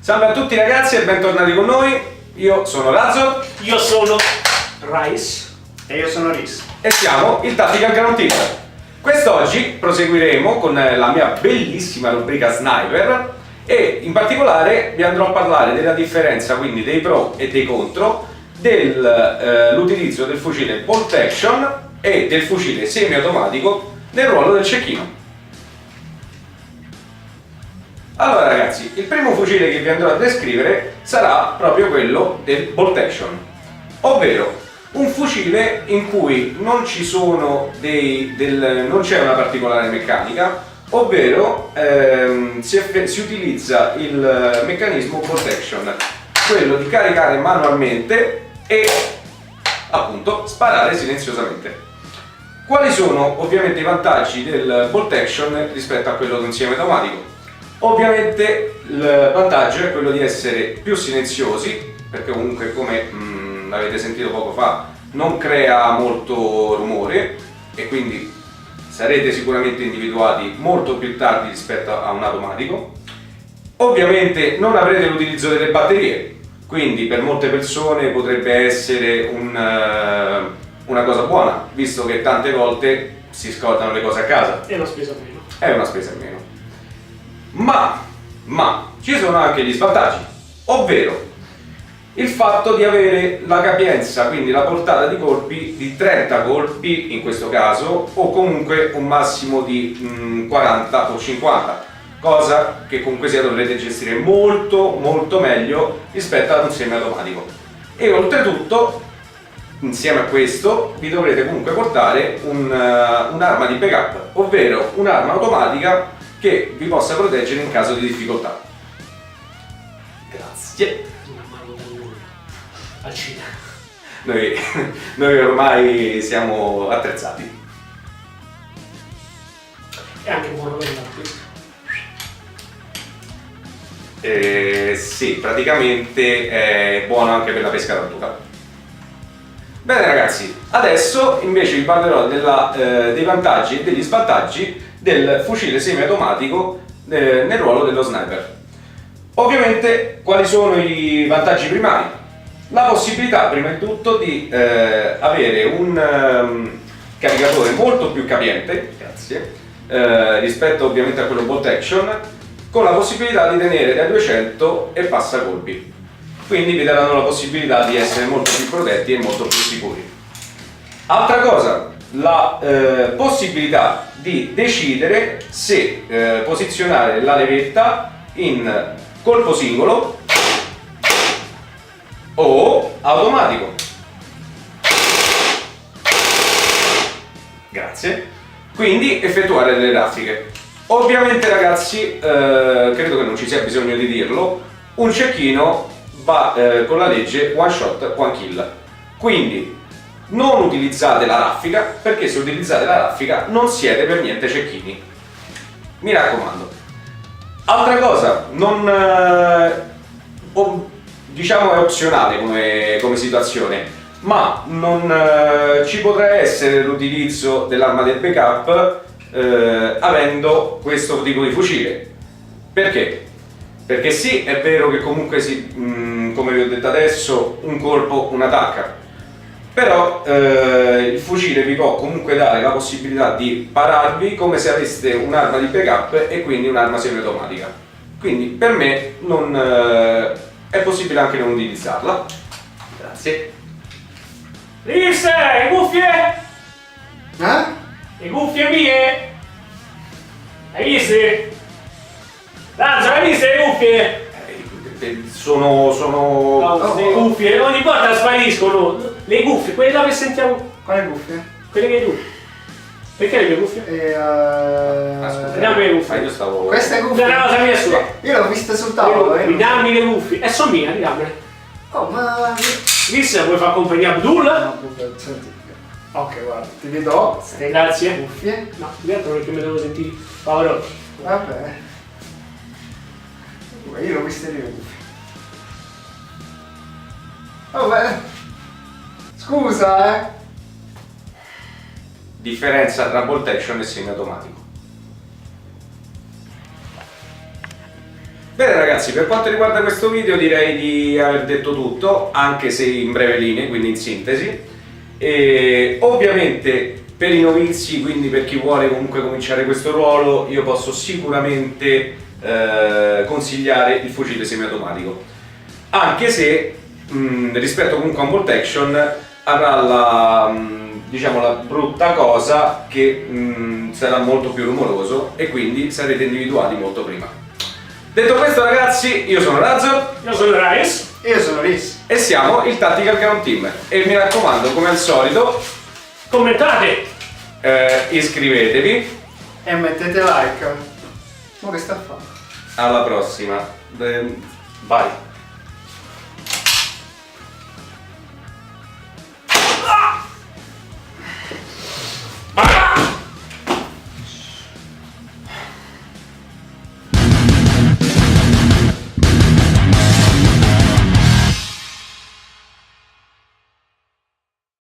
Salve a tutti ragazzi e bentornati con noi. Io sono Razzo. Io sono Rice. E io sono Riz. E siamo il Tactical Ground Team. Quest'oggi proseguiremo con la mia bellissima rubrica Sniper e in particolare vi andrò a parlare della differenza, quindi dei pro e dei contro dell'utilizzo del fucile bolt action e del fucile semiautomatico nel ruolo del cecchino. Allora ragazzi, il primo fucile che vi andrò a descrivere sarà proprio quello del bolt action, ovvero un fucile in cui non ci sono non c'è una particolare meccanica, ovvero si utilizza il meccanismo bolt action, quello di caricare manualmente e appunto sparare silenziosamente. Quali sono ovviamente i vantaggi del bolt action rispetto a quello di un semiautomatico? Ovviamente il vantaggio è quello di essere più silenziosi, perché comunque come avete sentito poco fa non crea molto rumore e quindi sarete sicuramente individuati molto più tardi rispetto a un automatico. Ovviamente non avrete l'utilizzo delle batterie, quindi per molte persone potrebbe essere una cosa buona, visto che tante volte si scordano le cose a casa. È una spesa meno. È una spesa in meno. Ma ci sono anche gli svantaggi, ovvero il fatto di avere la capienza, quindi la portata di colpi di 30 colpi in questo caso, o comunque un massimo di 40 o 50, cosa che comunque sia dovrete gestire molto meglio rispetto ad un semiautomatico. E oltretutto, insieme a questo, vi dovrete comunque portare un'arma di backup, ovvero un'arma automatica che vi possa proteggere in caso di difficoltà. Grazie. Una mano da nulla. Al cinema. Noi ormai siamo attrezzati. È anche buono per l'acquisto. Sì, praticamente è buono anche per la pesca tartuca. Bene ragazzi, adesso invece vi parlerò dei vantaggi e degli svantaggi del fucile semiautomatico nel ruolo dello sniper. Ovviamente quali sono i vantaggi primari? La possibilità prima di tutto di avere un caricatore molto più capiente, grazie, rispetto ovviamente a quello bolt action, con la possibilità di tenere dai 200 e passa colpi. Quindi vi daranno la possibilità di essere molto più protetti e molto più sicuri. Altra cosa, la possibilità di decidere se posizionare la levetta in colpo singolo o automatico. Grazie. Quindi effettuare delle raffiche. Ovviamente ragazzi, credo che non ci sia bisogno di dirlo, un cecchino va con la legge one shot, one kill. Quindi non utilizzate la raffica, perché se utilizzate la raffica non siete per niente cecchini. Mi raccomando. Altra cosa, diciamo è opzionale come situazione, ma non ci potrà essere l'utilizzo dell'arma del backup avendo questo tipo di fucile. Perché? Perché sì, è vero che comunque come vi ho detto adesso, un colpo, un'attacca. Però il fucile vi può comunque dare la possibilità di pararvi come se aveste un'arma di backup e quindi un'arma semiautomatica. Quindi per me è possibile anche non utilizzarla. Grazie. Riz, le cuffie? Le cuffie mie? Hai visto? Razzo, hai visto le cuffie? Sono Le cuffie, ogni volta spariscono. Le cuffie, quelle là che sentiamo. Quale cuffie? Quelle che hai tu. Perché le mie cuffie? Dammi le cuffie. io stavo... Queste cuffie? Una cosa mia sua. Io l'ho vista sul tavolo. Ridammi le cuffie. E sono mie, ridammele. Oh, ma... Visto, vuoi far compagnia a Abdul? No, senti. Ok, guarda, ti vedo. Grazie. Cuffie. No, dietro perché mi devo sentire Pavarotti. Vabbè. Io l'ho vista le cuffie. Vabbè. Scusa, Differenza tra bolt action e semiautomatico. Bene ragazzi, per quanto riguarda questo video direi di aver detto tutto, anche se in breve linee, quindi in sintesi. E ovviamente per i novizi, quindi per chi vuole comunque cominciare questo ruolo, io posso sicuramente consigliare il fucile semiautomatico, anche se rispetto comunque a un bolt action avrà la, diciamo, la brutta cosa che sarà molto più rumoroso e quindi sarete individuati molto prima. Detto questo ragazzi, io sono Razzo, Io sono Rais. Io sono Riz. e siamo il Tactical Ground Team e mi raccomando, come al solito, Commentate. iscrivetevi. E mettete like. Ma che sta a fare? Alla prossima. Bye.